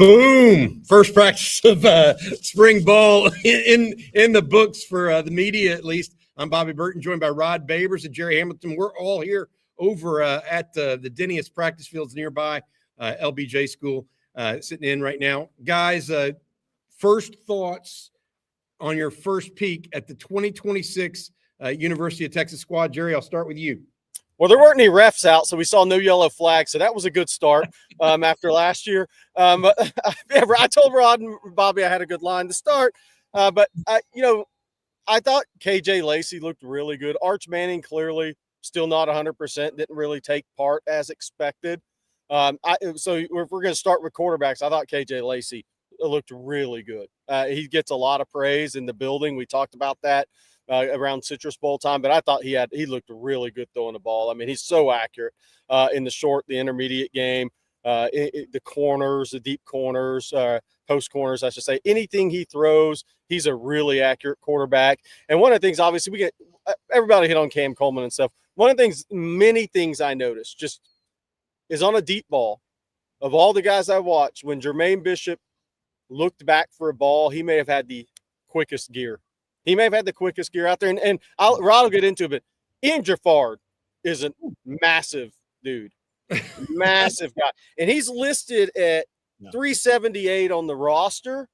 Boom! First practice of spring ball in the books for the media, at least. I'm Bobby Burton, joined by Rod Babers and Jerry Hamilton. We're all here over at the Dennius practice fields nearby, LBJ School, sitting in right now. Guys, first thoughts on your first peek at the 2026 University of Texas squad. Jerry, I'll start with you. Well, there weren't any refs out, so we saw no yellow flags. So that was a good start after last year. I told Rod and Bobby I had a good line to start. I thought KJ Lacey looked really good. Arch Manning clearly still not 100%, didn't really take part as expected. So if we're going to start with quarterbacks, I thought KJ Lacey looked really good. He gets a lot of praise in the building. We talked about that around Citrus Bowl time, but I thought he looked really good throwing the ball. I mean, he's so accurate in the short, the intermediate game, the corners, the deep corners, post corners, I should say. Anything he throws, he's a really accurate quarterback. And one of the things, obviously, we get everybody hit on Cam Coleman and stuff. One of the things, many things I noticed just is on a deep ball. Of all the guys I watched, when Jermaine Bishop looked back for a ball, he may have had the quickest gear. He may have had the quickest gear out there. And Rod will get into it, but Ian Jaffard is a massive dude. Massive guy. And he's listed at 378 on the roster.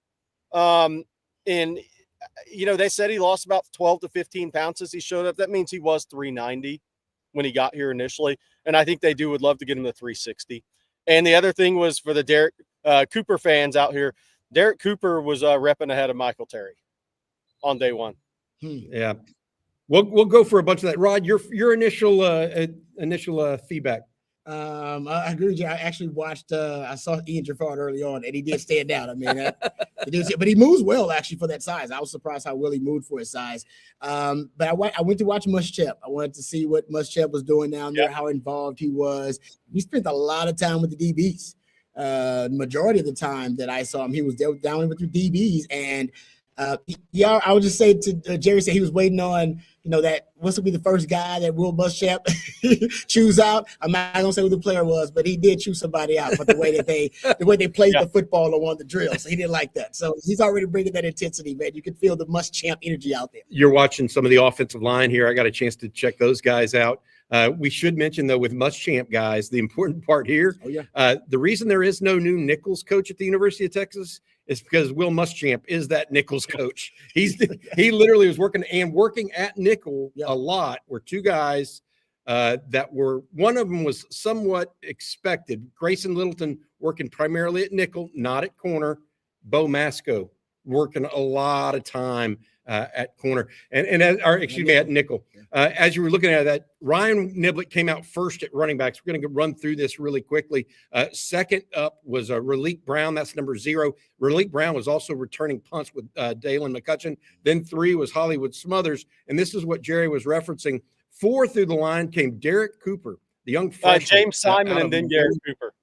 And, they said he lost about 12 to 15 pounds since he showed up. That means he was 390 when he got here initially. And I think they would love to get him to 360. And the other thing was for the Derek Cooper fans out here, Derek Cooper was repping ahead of Michael Terry on day one. Yeah. We'll go for a bunch of that. Rod, your initial feedback. I agree with you. I actually watched. I saw Ian Jaffard early on, and he did stand out. I mean, but he moves well actually for that size. I was surprised how well he moved for his size. But I went to watch Muschamp. I wanted to see what Muschamp was doing down there, how involved he was. He spent a lot of time with the DBs. Majority of the time that I saw him, he was down with the DBs, and I would just say to Jerry said he was waiting on, that what's to be the first guy that Will Muschamp choose out. I'm not gonna say who the player was, but he did choose somebody out. But the way they played the football or won the drill, so he didn't like that. So he's already bringing that intensity, man. You can feel the Muschamp energy out there. You're watching some of the offensive line here. I got a chance to check those guys out. We should mention, though, with Muschamp guys, the important part here, the reason there is no new Nichols coach at the University of Texas is because Will Muschamp is that Nichols coach. He literally was working at Nickel a lot. Were two guys that were, one of them was somewhat expected. Grayson Littleton working primarily at nickel, not at corner. Bo Masco working a lot of time at corner at nickel. As you were looking at that, Ryan Niblett came out first at running backs. We're going to run through this really quickly. Second up was Raleek Brown. That's number 0. Raleek Brown was also returning punts with Dalen McCutcheon. Then 3 was Hollywood Smothers. And this is what Jerry was referencing. 4 through the line came Derek Cooper, the young freshman. James Simon and then Derek Cooper.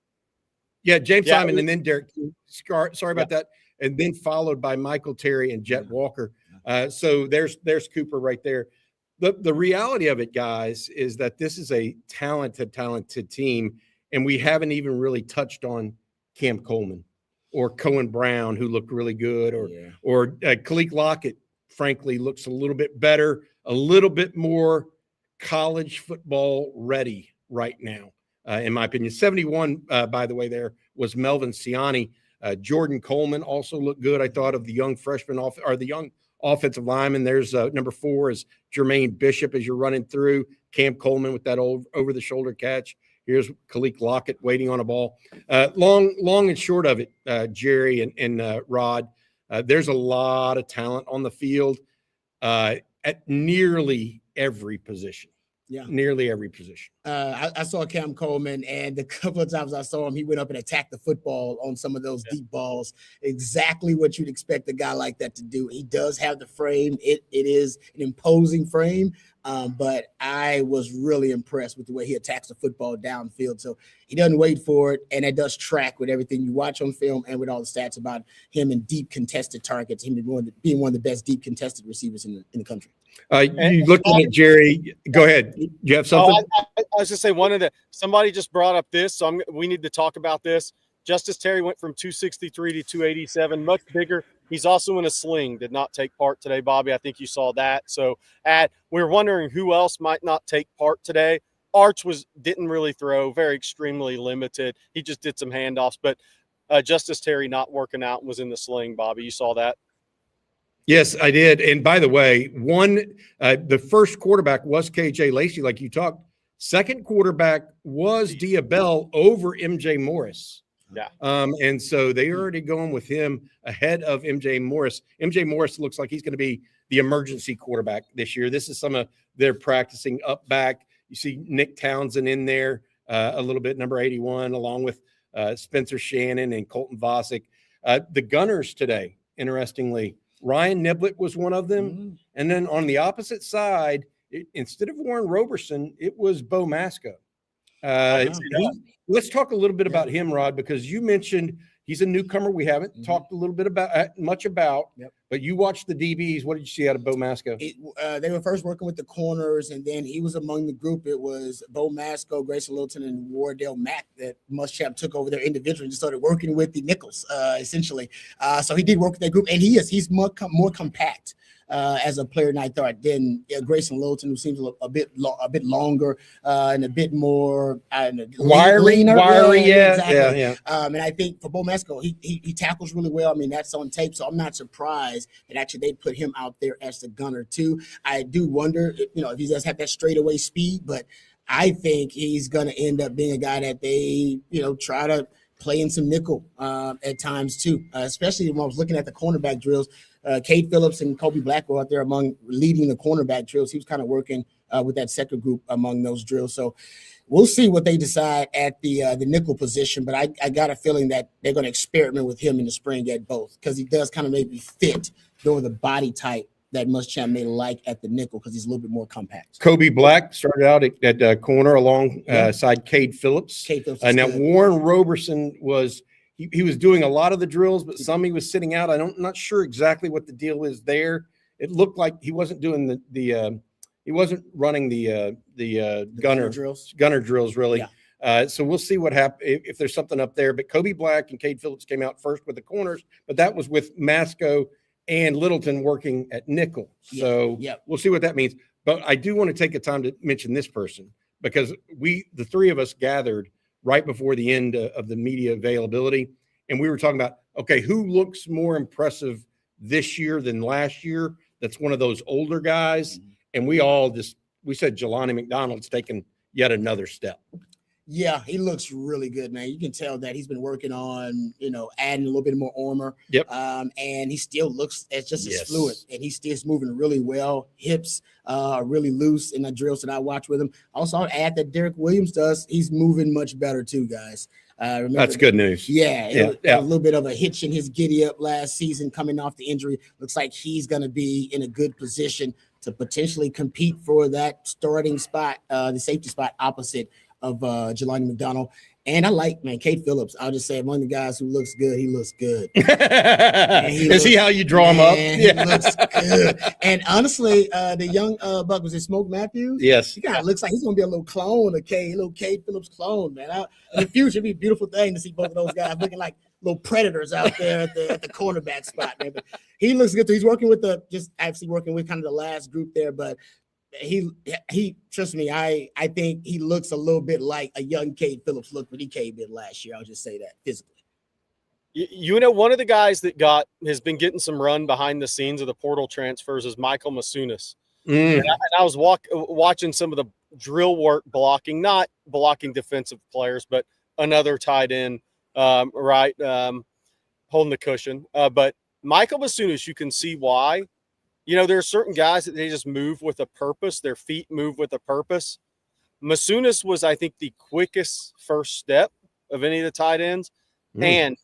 Yeah, James Simon and then Derek. Sorry about that. And then followed by Michael Terry and Jet Walker. So there's Cooper right there. The reality of it, guys, is that this is a talented team, and we haven't even really touched on Cam Coleman or Cohen Brown, who looked really good, or Khalil Lockett, frankly, looks a little bit better, a little bit more college football ready right now, in my opinion. 71, by the way, there was Melvin Siani. Jordan Coleman also looked good, I thought, of the young freshman the young offensive lineman. There's number 4 is Jermaine Bishop as you're running through. Cam Coleman with that old over-the-shoulder catch. Here's Khalil Lockett waiting on a ball. Long and short of it, Jerry and Rod, there's a lot of talent on the field at nearly every position. Yeah, nearly every position. I saw Cam Coleman, and the couple of times I saw him, he went up and attacked the football on some of those deep balls. Exactly what you'd expect a guy like that to do. He does have the frame. It is an imposing frame, but I was really impressed with the way he attacks the football downfield. So he doesn't wait for it, and it does track with everything you watch on film and with all the stats about him in deep contested targets, him being one of the best deep contested receivers in the country. You looked at it, Jerry. Go ahead. You have something? I was just say somebody just brought up this, so we need to talk about this. Justice Terry went from 263 to 287, much bigger. He's also in a sling, did not take part today, Bobby. I think you saw that. So we're wondering who else might not take part today. Arch didn't really throw, very extremely limited. He just did some handoffs, but Justice Terry not working out and was in the sling, Bobby. You saw that? Yes, I did. And by the way, the first quarterback was KJ Lacey, like you talked. Second quarterback was Diabell over MJ Morris. Yeah. And so they already going with him ahead of MJ Morris. MJ Morris looks like he's going to be the emergency quarterback this year. This is some of their practicing up back. You see Nick Townsend in there a little bit, number 81, along with Spencer Shannon and Colton Vosick. The Gunners today, interestingly, Ryan Niblett was one of them. Mm-hmm. And then on the opposite side, instead of Warren Roberson, it was Bo Masco. Let's talk a little bit about him, Rod, because you mentioned he's a newcomer. We haven't talked a little bit much about, but you watched the DBs. What did you see out of Bo Masco? They were first working with the corners, and then he was among the group. It was Bo Masco, Grayson Littleton, and Wardell Mack that Muschamp took over there individually and just started working with the nickels, essentially. So he did work with that group, and he's more compact. As a player than I thought. Then Grayson Littleton, who seems a bit longer and a bit more wiry, exactly. Yeah. And I think for Bo Masco, he tackles really well. I mean, that's on tape, so I'm not surprised that actually they put him out there as the gunner too. I do wonder, if he does have that straightaway speed, but I think he's going to end up being a guy that they, try to play in some nickel at times too, especially when I was looking at the cornerback drills. Cade Phillips and Kobe Black were out there among leading the cornerback drills. He was kind of working with that second group among those drills. So we'll see what they decide at the nickel position. But I got a feeling that they're going to experiment with him in the spring at both, because he does kind of maybe fit though the body type that Muschamp may like at the nickel, because he's a little bit more compact. Kobe Black started out at corner alongside Cade Phillips. Now good. Warren Roberson was – he was doing a lot of the drills, but some he was sitting out. I'm not sure exactly what the deal is there. It looked like he wasn't doing he wasn't running the gunner drills really. Yeah. So we'll see what happens if there's something up there. But Kobe Black and Cade Phillips came out first with the corners, but that was with Masco and Littleton working at nickel. So we'll see what that means. But I do want to take a time to mention this person, because the three of us gathered right before the end of the media availability. And we were talking about, okay, who looks more impressive this year than last year? That's one of those older guys. Mm-hmm. And we said Jelani McDonald's taken yet another step. Yeah, he looks really good, man. You can tell that he's been working on, adding a little bit more armor. Yep. And he still looks as fluid, and he's still moving really well. Hips are really loose in the drills that I watch with him. Also, I'll add that Derek Williams he's moving much better too, guys. That's good news. Yeah. A little bit of a hitch in his giddy up last season coming off the injury. Looks like he's going to be in a good position to potentially compete for that starting spot, the safety spot opposite of Jelani McDonald. And I like, Cade Phillips. I'll just say, among the guys who looks good, he looks good. Is he how you draw him up? He looks good. And honestly, the young buck, was it Smoke Matthews? Yes. He kind of looks like he's going to be a little clone of Cade, a little Cade Phillips clone, man. In the future, it'd be a beautiful thing to see both of those guys looking like little predators out there at the cornerback spot, man. But he looks good too. He's working with working with kind of the last group there, but he trust me, I think he looks a little bit like a young Cade Phillips looked when he came in last year. I'll just say that physically. One of the guys that has been getting some run behind the scenes of the portal transfers is Michael Masunis. And I was watching some of the drill work blocking, not blocking defensive players, but another tight end, holding the cushion. But Michael Masunis, you can see why. There are certain guys that they just move with a purpose. Their feet move with a purpose. Masunis was, I think, the quickest first step of any of the tight ends and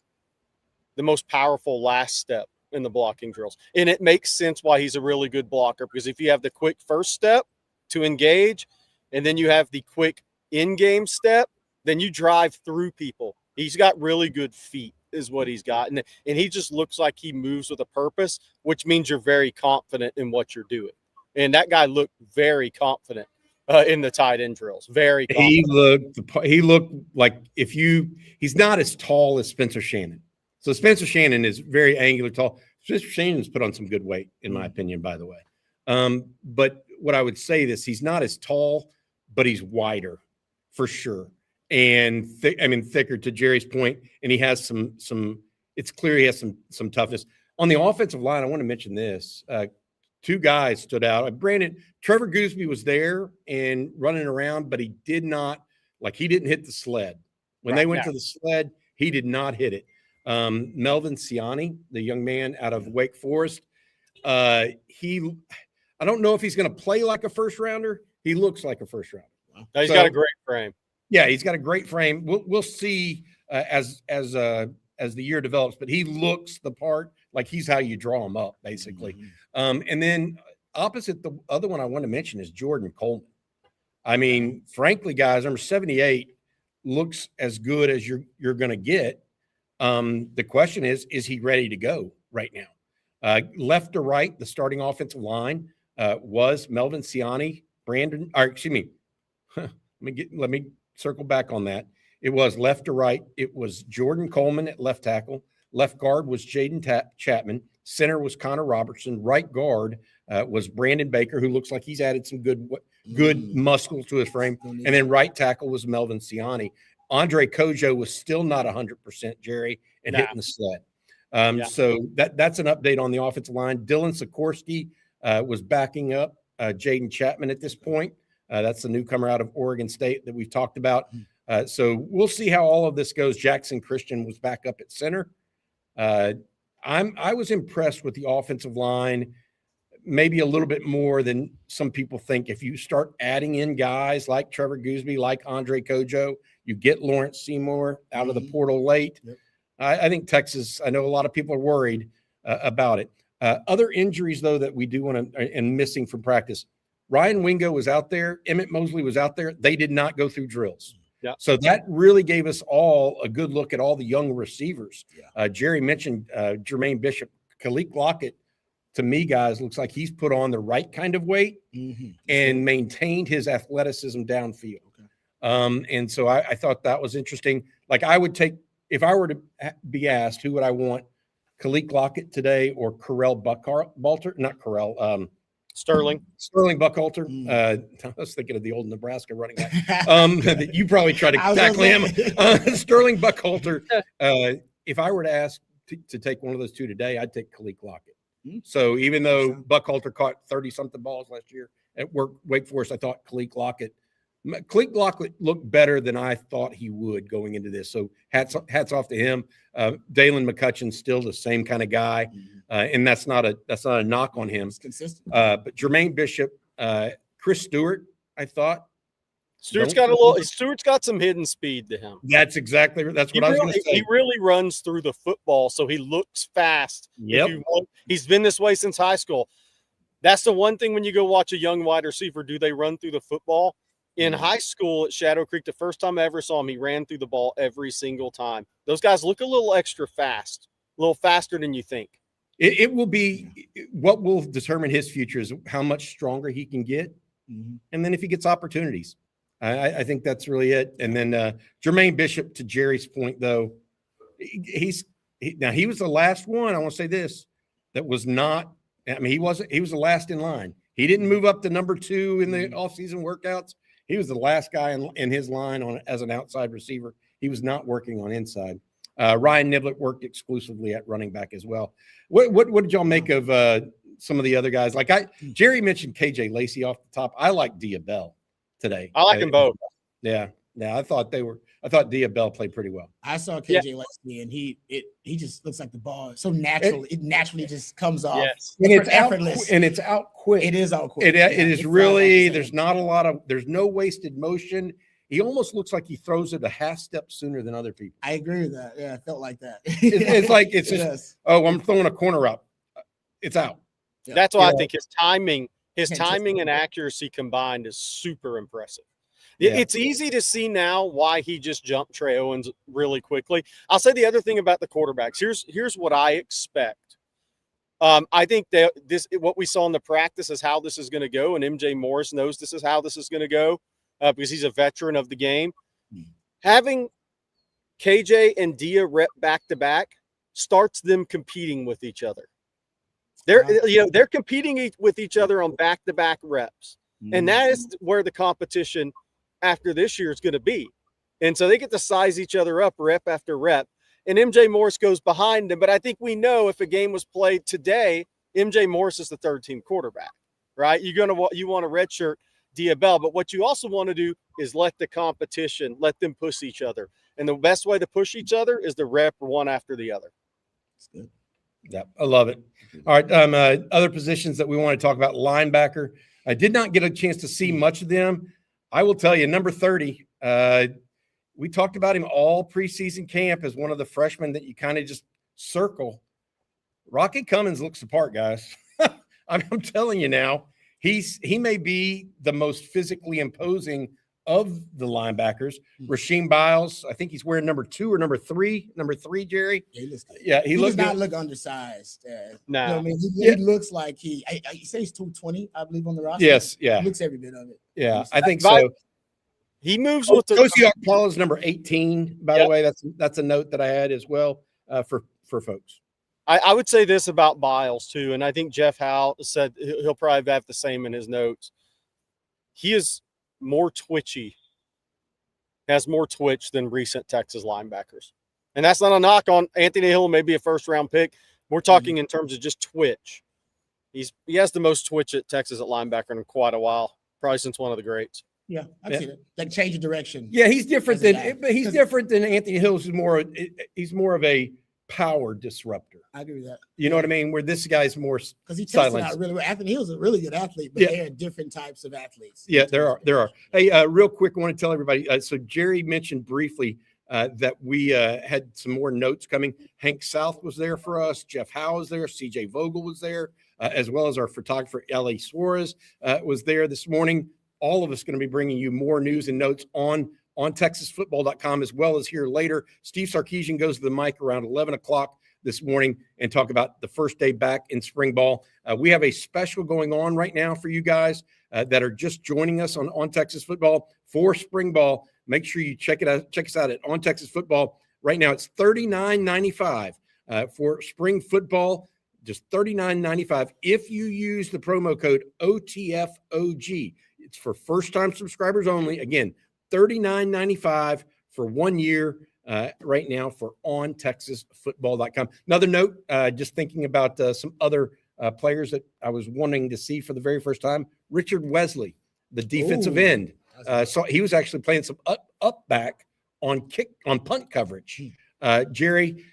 the most powerful last step in the blocking drills. And it makes sense why he's a really good blocker, because if you have the quick first step to engage and then you have the quick in-game step, then you drive through people. He's got really good feet is what he's got. And he just looks like he moves with a purpose, which means you're very confident in what you're doing. And that guy looked very confident in the tight end drills. Very confident. He looked like he's not as tall as Spencer Shannon. So Spencer Shannon is very angular, tall. Spencer Shannon's put on some good weight, in my opinion, by the way. But what I would say is he's not as tall, but he's wider for sure. And thicker, to Jerry's point. And he has some. It's clear he has some toughness on the offensive line. I want to mention this. Two guys stood out. Trevor Gooseby was there and running around, but he didn't hit the sled. When they went to the sled, he did not hit it. Melvin Siani, the young man out of Wake Forest, I don't know if he's going to play like a first rounder. He looks like a first rounder. Wow. He's got a great frame. Yeah, he's got a great frame. We'll see as the year develops, but he looks the part. Like he's how you draw him up, basically. And then opposite, the other one I want to mention is Jordan Coleman. I mean, frankly, guys, number 78 looks as good as you're going to get. The question is he ready to go right now? Left to right, the starting offensive line was Melvin Siani, let me circle back on that. It was left to right. It was Jordan Coleman at left tackle. Left guard was Jaden Chapman. Center was Connor Robertson. Right guard was Brandon Baker, who looks like he's added some good muscle to his frame. And then right tackle was Melvin Siani. Andre Kojo was still not 100%, Jerry, and hitting the sled. So that's an update on the offensive line. Dylan Sikorsky was backing up Jaden Chapman at this point. That's the newcomer out of Oregon State that we've talked about. So we'll see how all of this goes. Jackson Christian was back up at center. I was impressed with the offensive line, maybe a little bit more than some people think. If you start adding in guys like Trevor Gooseby, like Andre Kojo, you get Lawrence Seymour out of the portal late. Yep. I think Texas, I know a lot of people are worried about it. Other injuries, though, that we do want to and missing from practice. Ryan Wingo was out there. Emmett Mosley was out there. They did not go through drills. Yeah. So that really gave us all a good look at all the young receivers. Yeah. Jerry mentioned Jermaine Bishop. Khalil Lockett, to me, guys, looks like he's put on the right kind of weight and maintained his athleticism downfield. Okay. And so I thought that was interesting. Like I would take, if I were to be asked, who would I want, Khalil Lockett today or Correll Buckhalter? Not Correll. Sterling Buckhalter. I was thinking of the old Nebraska running back. You probably try to tackle him. Sterling Buckhalter. If I were to ask to take one of those two today, I'd take Khalil Lockett. So even though Buckhalter caught 30-something balls last year at Wake Forest, I thought Khalil Lockett looked better than I thought he would going into this. So hats off to him. Dalen McCutcheon's still the same kind of guy, and that's not a knock on him. It's consistent. But Jermaine Bishop, Chris Stewart, I thought. Stewart's got some hidden speed to him. That's what I was going to say. He really runs through the football, so he looks fast. Yep. He's been this way since high school. That's the one thing when you go watch a young wide receiver, do they run through the football? In high school at Shadow Creek, the first time I ever saw him, he ran through the ball every single time. Those guys look a little extra fast, a little faster than you think. It will be what will determine his future is how much stronger he can get. And then if he gets opportunities, I think that's really it. And then Jermaine Bishop, to Jerry's point, though, he was the last one. I want to say this, that was not, he was the last in line. He didn't move up to number 2 in the offseason workouts. He was the last guy in his line as an outside receiver. He was not working on inside. Ryan Niblett worked exclusively at running back as well. What did y'all make of some of the other guys? Like Jerry mentioned KJ Lacey off the top. I like Dia Bell today. I like them both. Yeah. I thought Dia Bell played pretty well. I saw KJ Lacey, and he just looks like the ball so natural. It naturally just comes off. Yes. And it's effortless. And it's out quick. It is out quick. It is really, there's no wasted motion. He almost looks like he throws it a half step sooner than other people. I agree with that. Yeah, I felt like that. It's just, I'm throwing a corner up. It's out. Yeah. That's why I think his timing and accuracy combined is super impressive. Yeah. It's easy to see now why he just jumped Trey Owens really quickly. I'll say the other thing about the quarterbacks. Here's what I expect. I think that what we saw in the practice is how this is going to go, and MJ Morris knows this is how this is going to go because he's a veteran of the game. Having KJ and Dia rep back-to-back starts them competing with each other. They're competing with each other on back-to-back reps. And that is where the competition after this year is going to be. And so they get to size each other up rep after rep. And MJ Morris goes behind them. But I think we know if a game was played today, MJ Morris is the third-team quarterback, right? You want to redshirt Dia Bell. But what you also want to do is let the competition, let them push each other. And the best way to push each other is to rep one after the other. That's good. Yeah, I love it. All right, other positions that we want to talk about, linebacker. I did not get a chance to see much of them. I will tell you, number 30, we talked about him all preseason camp as one of the freshmen that you kind of just circle. Rocket Cummins looks the part, guys. I'm telling you now, he may be the most physically imposing of the linebackers. Rasheem Biles, I think he's wearing number 2 or number 3. Number 3, Jerry. Yeah, he does not look undersized. No, you know what I mean, he looks like he says 220, I believe, on the roster. Yes, yeah, he looks every bit of it. Yeah, I think so. He moves with the Josie Paula's number 18. By the way, that's a note that I had as well for folks. I would say this about Biles too, and I think Jeff Howe said he'll probably have the same in his notes. He is more twitchy, has more twitch than recent Texas linebackers. And that's not a knock on Anthony Hill, maybe a first-round pick. We're talking in terms of just twitch. He has the most twitch at Texas at linebacker in quite a while, probably since one of the greats. Yeah, I've seen it. Like change of direction. Yeah, he's different than Anthony Hill. He's more of a power disruptor. I agree with that. You know what I mean? Where this guy's more because he tested out really well. Anthony Hill's a really good athlete, but there are different types of athletes. Yeah, there are. Hey, real quick, I want to tell everybody. So Jerry mentioned briefly that we had some more notes coming. Hank South was there for us. Jeff Howe was there. CJ Vogel was there, as well as our photographer Ellie Suarez was there this morning. All of us going to be bringing you more news and notes on TexasFootball.com as well as here later. Steve Sarkisian goes to the mic around 11 o'clock this morning and talk about the first day back in spring ball. We have a special going on right now for you guys that are just joining us on Texas Football for spring ball. Make sure you check it out. Check us out at On Texas Football. Right now, it's $39.95 for spring football. Just $39.95 if you use the promo code OTFOG. It's for first-time subscribers only. Again, $39.95 for 1 year right now for OnTexasFootball.com. Another note, just thinking about some other players that I was wanting to see for the very first time. Richard Wesley, the defensive end. So he was actually playing some up back on punt coverage. Jerry,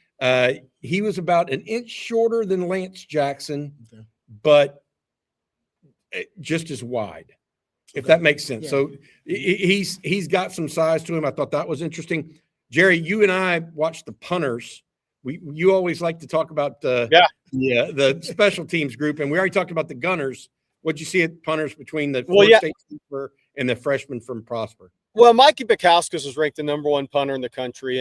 he was about an inch shorter than Lance Jackson, but just as wide, if that makes sense. Yeah. So he's got some size to him. I thought that was interesting. Jerry, you and I watched the punters. You always like to talk about the special teams group, and we already talked about the gunners. What'd you see at punters between the State keeper and the freshman from Prosper? Well, Mikey Bukowskis was ranked the #1 punter in the country,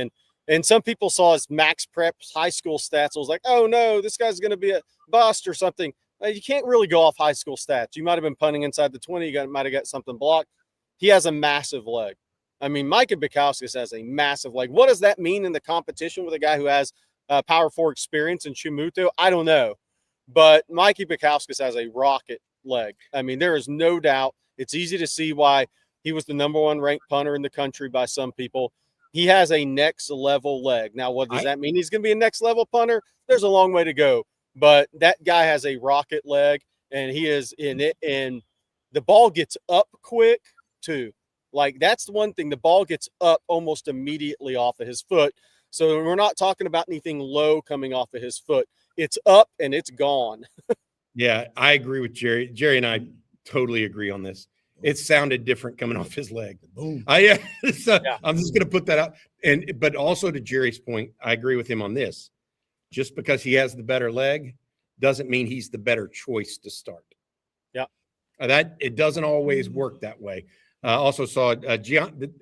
and some people saw his max prep high school stats. I was like, oh no, this guy's going to be a bust or something. You can't really go off high school stats. You might have been punting inside the 20. You might have got something blocked. He has a massive leg. I mean, Micah Bukowskis has a massive leg. What does that mean in the competition with a guy who has Power 4 experience in Chumuto? I don't know. But Mikey Bukowskis has a rocket leg. I mean, there is no doubt. It's easy to see why he was the #1 ranked punter in the country by some people. He has a next level leg. Now, what does that mean? He's going to be a next level punter? There's a long way to go. But that guy has a rocket leg, and he is in it. And the ball gets up quick, too. Like, that's the one thing. The ball gets up almost immediately off of his foot. So we're not talking about anything low coming off of his foot. It's up, and it's gone. Yeah, I agree with Jerry. Jerry and I totally agree on this. It sounded different coming off his leg. Boom. I'm just going to put that out. But also to Jerry's point, I agree with him on this. Just because he has the better leg doesn't mean he's the better choice to start. Yeah. That it doesn't always work that way. Also saw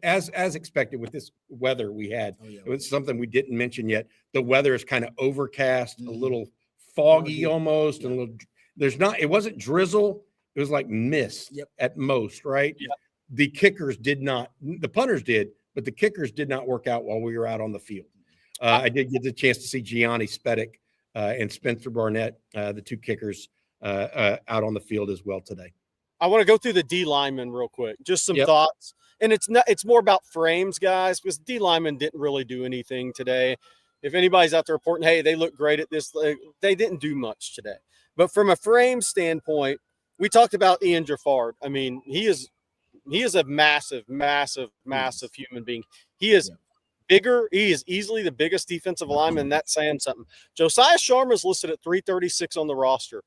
as expected with this weather we had. It was something we didn't mention yet. The weather is kind of overcast, a little foggy almost, and a little, it wasn't drizzle. It was like mist at most, right? Yep. The kickers did not, the punters did, but the kickers did not work out while we were out on the field. I did get the chance to see Gianni Spedic and Spencer Barnett, the two kickers, out on the field as well today. I want to go through the D linemen real quick. Just some thoughts. And it's more about frames, guys, because D linemen didn't really do anything today. If anybody's out there reporting, hey, they look great at this, they didn't do much today. But from a frame standpoint, we talked about Ian Jaffard. I mean, he is a massive, massive, massive human being. He is bigger. He is easily the biggest defensive lineman, and that's saying something. Josiah Sharma is listed at 336 on the roster.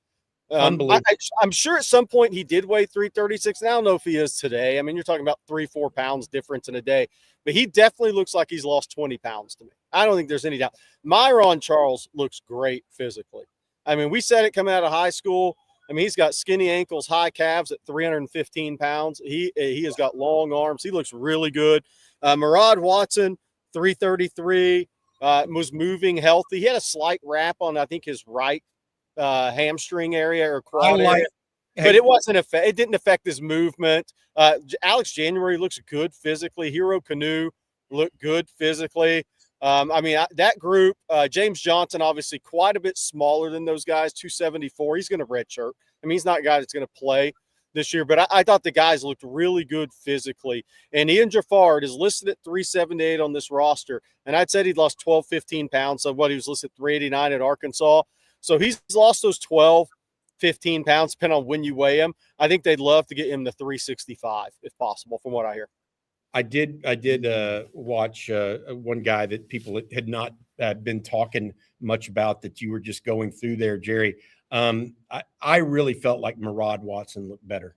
I'm sure at some point he did weigh 336. And I don't know if he is today. I mean, you're talking about 3-4 pounds difference in a day, but he definitely looks like he's lost 20 pounds to me. I don't think there's any doubt. Myron Charles looks great physically. I mean, we said it coming out of high school. I mean, he's got skinny ankles, high calves at 315 pounds. He has got long arms. He looks really good. Murad Watson, 333, was moving healthy. He had a slight wrap on, I think, his right hamstring area or quad area, but it didn't affect his movement. Alex January looks good physically. Hero Canoe looked good physically. I mean, that group, James Johnson, obviously quite a bit smaller than those guys, 274. He's going to redshirt. I mean, he's not a guy that's going to play this year, but I thought the guys looked really good physically. And Ian Jaffard is listed at 378 on this roster. And I'd said he'd lost 12, 15 pounds. So he was listed at 389 at Arkansas. So he's lost those 12, 15 pounds, depending on when you weigh him. I think they'd love to get him to 365 if possible, from what I hear. I did watch one guy that people had not been talking much about that you were just going through there, Jerry. I really felt like Murad Watson looked better.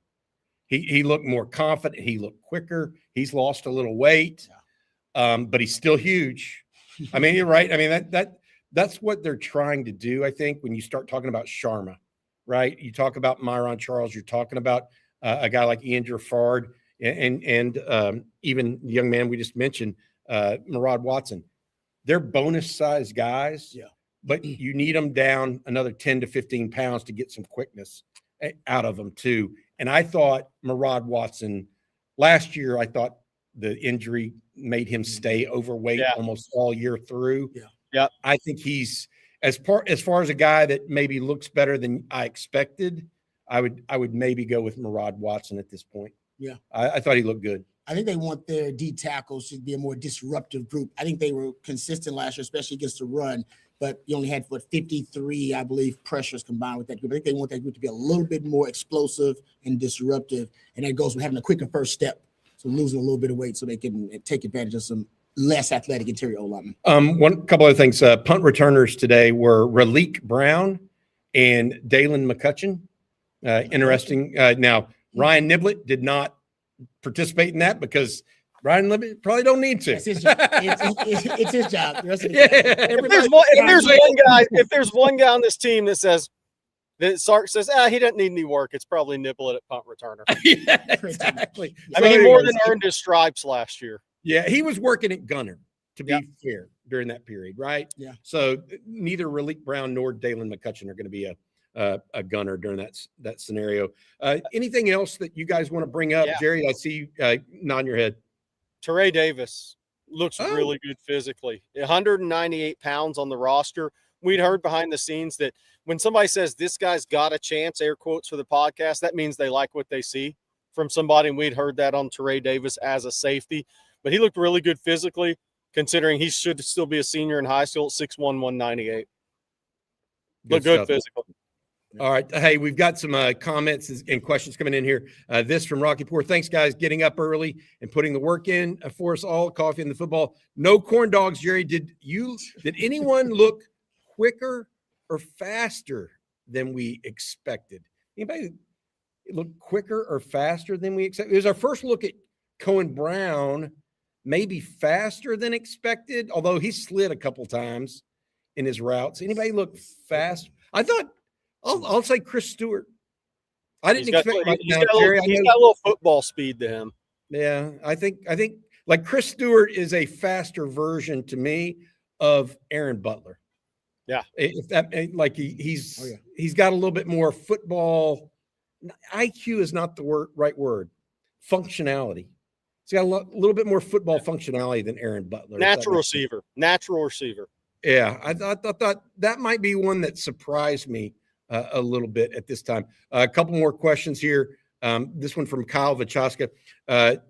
He looked more confident. He looked quicker. He's lost a little weight, but he's still huge. I mean, you're right. I mean, that's what they're trying to do, I think, when you start talking about Sharma, right? You talk about Myron Charles. You're talking about a guy like Ian Jaffard. And even the young man we just mentioned, Murad Watson, they're bonus size guys, but you need them down another 10 to 15 pounds to get some quickness out of them too. And I thought Murad Watson last year, I thought the injury made him stay overweight almost all year through. Yeah. I think he's as far as a guy that maybe looks better than I expected. I would maybe go with Murad Watson at this point. Yeah. I thought he looked good. I think they want their D tackles to be a more disruptive group. I think they were consistent last year, especially against the run, but you only had 53, I believe, pressures combined with that group. I think they want that group to be a little bit more explosive and disruptive. And that goes with having a quicker first step. So losing a little bit of weight so they can take advantage of some less athletic interior O-linemen. One couple other things. Punt returners today were Raleek Brown and Dalen McCutcheon. Interesting. Now, Ryan Niblett did not participate in that because Ryan Niblett probably don't need to. It's his job. It's his job. If there's one guy on this team that Sark says, he doesn't need any work, it's probably Niblett at punt returner. Yeah, exactly. I mean, he more than earned his stripes last year. Yeah, he was working at gunner, to be fair, during that period, right? Yeah. So neither Raleek Brown nor Dalen McCutcheon are going to be a gunner during that scenario. Anything else that you guys want to bring up, Jerry? I see you nodding your head. Teray Davis looks really good physically. 198 pounds on the roster. We'd heard behind the scenes that when somebody says this guy's got a chance, air quotes for the podcast, that means they like what they see from somebody. And we'd heard that on Teray Davis as a safety. But he looked really good physically, considering he should still be a senior in high school at 6'1", 198. Look good physically. All right. Hey, we've got some comments and questions coming in here. This from Rocky Poor. Thanks, guys, getting up early and putting the work in for us all. Coffee and the football. No corn dogs, Jerry. Did anyone look quicker or faster than we expected? Anybody look quicker or faster than we expected? It was our first look at Cohen Brown, maybe faster than expected, although he slid a couple times in his routes. Anybody look fast? I thought I'll say Chris Stewart. I didn't expect he's got a little football speed to him. Yeah, I think like Chris Stewart is a faster version to me of Aaron Butler. Yeah. If that, like he's got a little bit more football. IQ is not the right word. Functionality. He's got a little bit more football functionality than Aaron Butler. Natural receiver. Yeah, I thought that might be one that surprised me a little bit at this time. A couple more questions here. This one from Kyle Vachaska.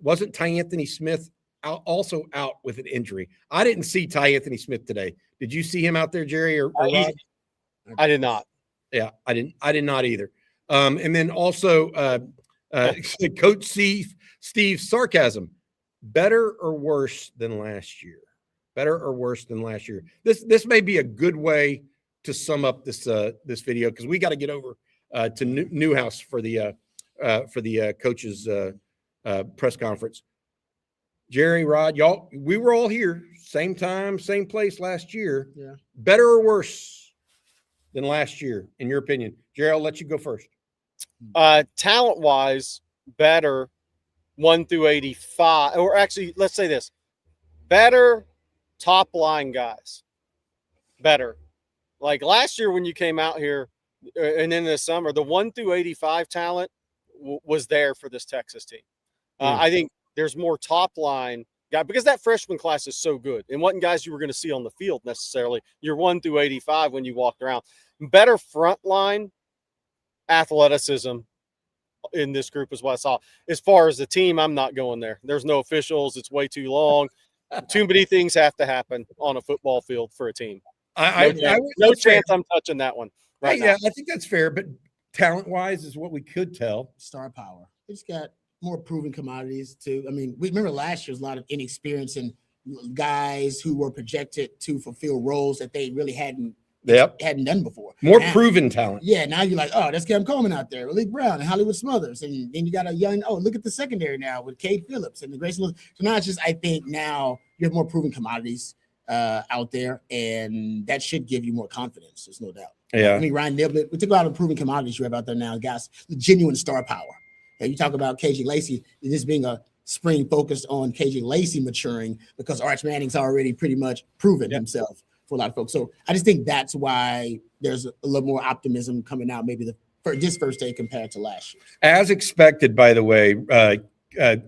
Wasn't Ty Anthony Smith also out with an injury? I didn't see Ty Anthony Smith today. Did you see him out there, Jerry or Rod? I did not. Yeah, I did not either. And then also Coach Steve sarcasm. Better or worse than last year? Better or worse than last year? This may be a good way to sum up this video, because we got to get over to Newhouse for the coaches press conference. Jerry, Rod, y'all, we were all here, same time, same place last year. Yeah. Better or worse than last year, in your opinion? Jerry, I'll let you go first. Talent-wise, better 1 through 85, or actually, let's say this: better top line guys. Better. Like last year when you came out here, and in the summer, the 1 through 85 talent was there for this Texas team. I think there's more top line guy, because that freshman class is so good, and wasn't guys you were going to see on the field necessarily. You're 1 through 85 when you walked around. Better front line athleticism in this group is what I saw. As far as the team, I'm not going there. There's no officials. It's way too long. Too many things have to happen on a football field for a team. No chance I'm touching that one right now. Yeah, I think that's fair, but talent-wise is what we could tell. Star power. It's got more proven commodities too. I mean, we remember last year was a lot of inexperience and guys who were projected to fulfill roles that they really hadn't done before. More proven talent. Yeah, now you're like, oh, that's Cam Coleman out there, Malik Brown and Hollywood Smothers. And then you got a young, look at the secondary now with Cade Phillips and the Grayson. So now it's just, I think now you have more proven commodities out there, and that should give you more confidence. There's no doubt. Yeah. I mean, Ryan Niblett, we talk about the proven commodities you have out there now, guys, the genuine star power. And you talk about KJ Lacey, this being a spring focused on KJ Lacey maturing, because Arch Manning's already pretty much proven himself for a lot of folks. So I just think that's why there's a little more optimism coming out maybe for this first day compared to last year. As expected, by the way, I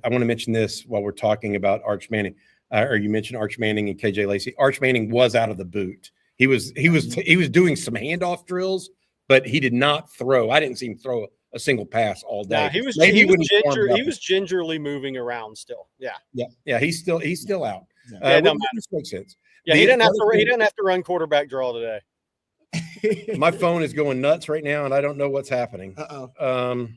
want to mention this while we're talking about Arch Manning, or you mentioned Arch Manning and KJ Lacey. Arch Manning was out of the boot. He was doing some handoff drills, but he did not throw. I didn't see him throw a single pass all day. Nah, he was gingerly moving around still. Yeah. He's still out. Which makes sense. Yeah, he didn't have to run quarterback draw today. My phone is going nuts right now, and I don't know what's happening. No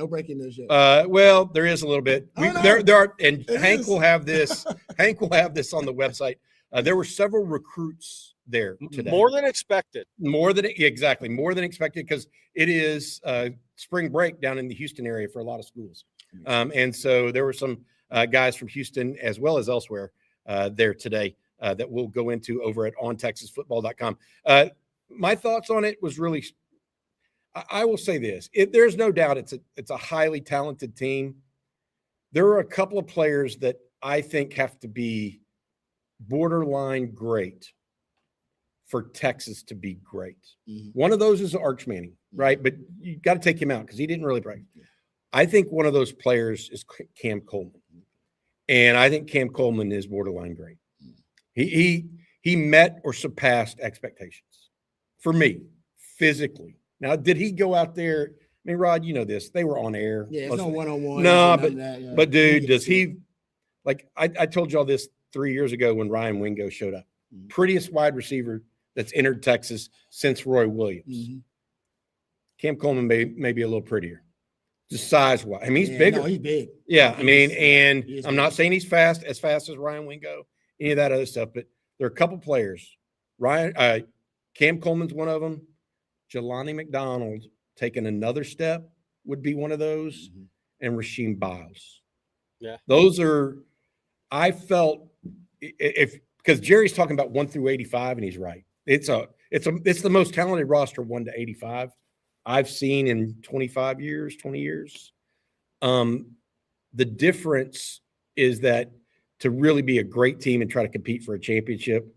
breaking news yet. Well, there is a little bit. There are, and Hank will have this. Hank will have this on the website. There were several recruits there today. More than expected. More than expected, because it is spring break down in the Houston area for a lot of schools, and so there were some guys from Houston as well as elsewhere there today that we'll go into over at ontexasfootball.com. My thoughts on it was really, I will say this: there's no doubt it's a highly talented team. There are a couple of players that I think have to be borderline great for Texas to be great. Mm-hmm. One of those is Arch Manning, right? But you got to take him out because he didn't really break. I think one of those players is Cam Coleman, and I think Cam Coleman is borderline great. He met or surpassed expectations for me physically. Now, did he go out there? I mean, Rod, you know this. They were on air. Yeah, it's no one-on-one. No, but dude, does he – like I told y'all this 3 years ago when Ryan Wingo showed up. Prettiest wide receiver that's entered Texas since Roy Williams. Mm-hmm. Cam Coleman may be a little prettier, just size-wise. I mean, he's bigger. No, he's big. Yeah, I mean, and I'm not saying he's as fast as Ryan Wingo, any of that other stuff, but there are a couple players. Cam Coleman's one of them. Jelani McDonald taking another step would be one of those, and Rasheem Biles. Yeah, those are. I felt because Jerry's talking about 1 through 85, and he's right. It's the most talented roster 1 to 85 I've seen in 20 years. The difference is that to really be a great team and try to compete for a championship,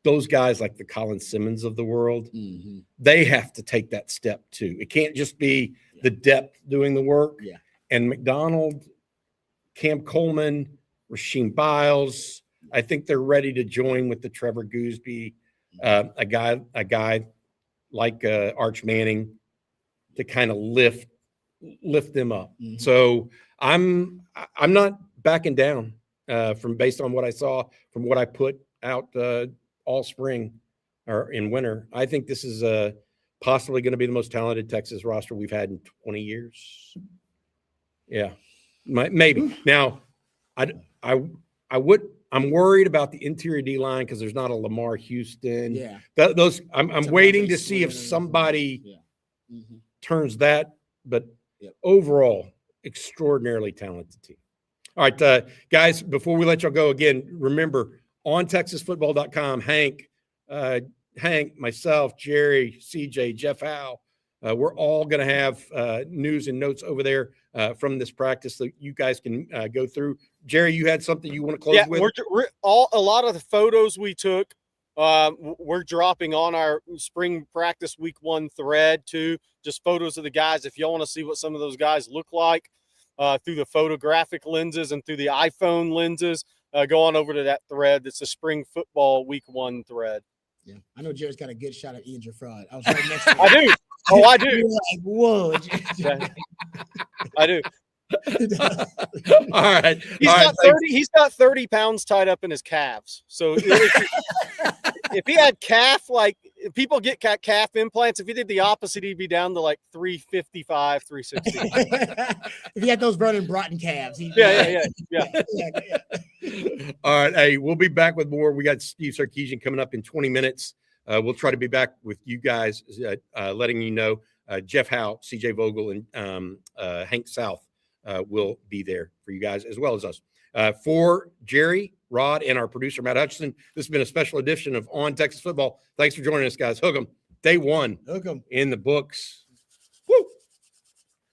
those guys like the Colin Simmons of the world, Mm-hmm. they have to take that step too. It can't just be the depth doing the work. Yeah. And McDonald, Cam Coleman, Rasheem Biles, I think they're ready to join with the Trevor Gooseby, a guy like Arch Manning to kind of lift them up. Mm-hmm. So I'm not backing down from based on what I saw from what I put out all spring or in winter. I think this is possibly going to be the most talented Texas roster we've had in 20 years. Yeah, maybe. Now, I'm worried about the interior D line because there's not a Lamar Houston. Yeah. I'm waiting to see if somebody Mm-hmm. turns that. But Yep. overall, extraordinarily talented team. All right, guys, before we let y'all go again, remember on TexasFootball.com, Hank, myself, Jerry, CJ, Jeff Howe, we're all going to have news and notes over there from this practice that you guys can go through. Jerry, you had something you want to close with? A lot of the photos we took, we're dropping on our spring practice week 1 thread too. Just photos of the guys. If y'all want to see what some of those guys look like through the photographic lenses and through the iPhone lenses, go on over to that thread. It's a spring football week 1 thread. Yeah, I know Jared's got a good shot at Ian Gerard. I was right next to him. I do. Oh, I do. Like, whoa. I do. All right. He's got 30 pounds tied up in his calves. So if he had if people get calf implants, if he did the opposite, he'd be down to like 355, 360. If he had those Vernon Broughton calves. Yeah. All right. Hey, we'll be back with more. We got Steve Sarkisian coming up in 20 minutes. We'll try to be back with you guys, letting you know Jeff Howe, CJ Vogel, and Hank South will be there for you guys as well as us. For Jerry, Rod, and our producer, Matt Hutchinson, this has been a special edition of On Texas Football. Thanks for joining us, guys. Hook 'em. Day 1 Hook 'em. in the books.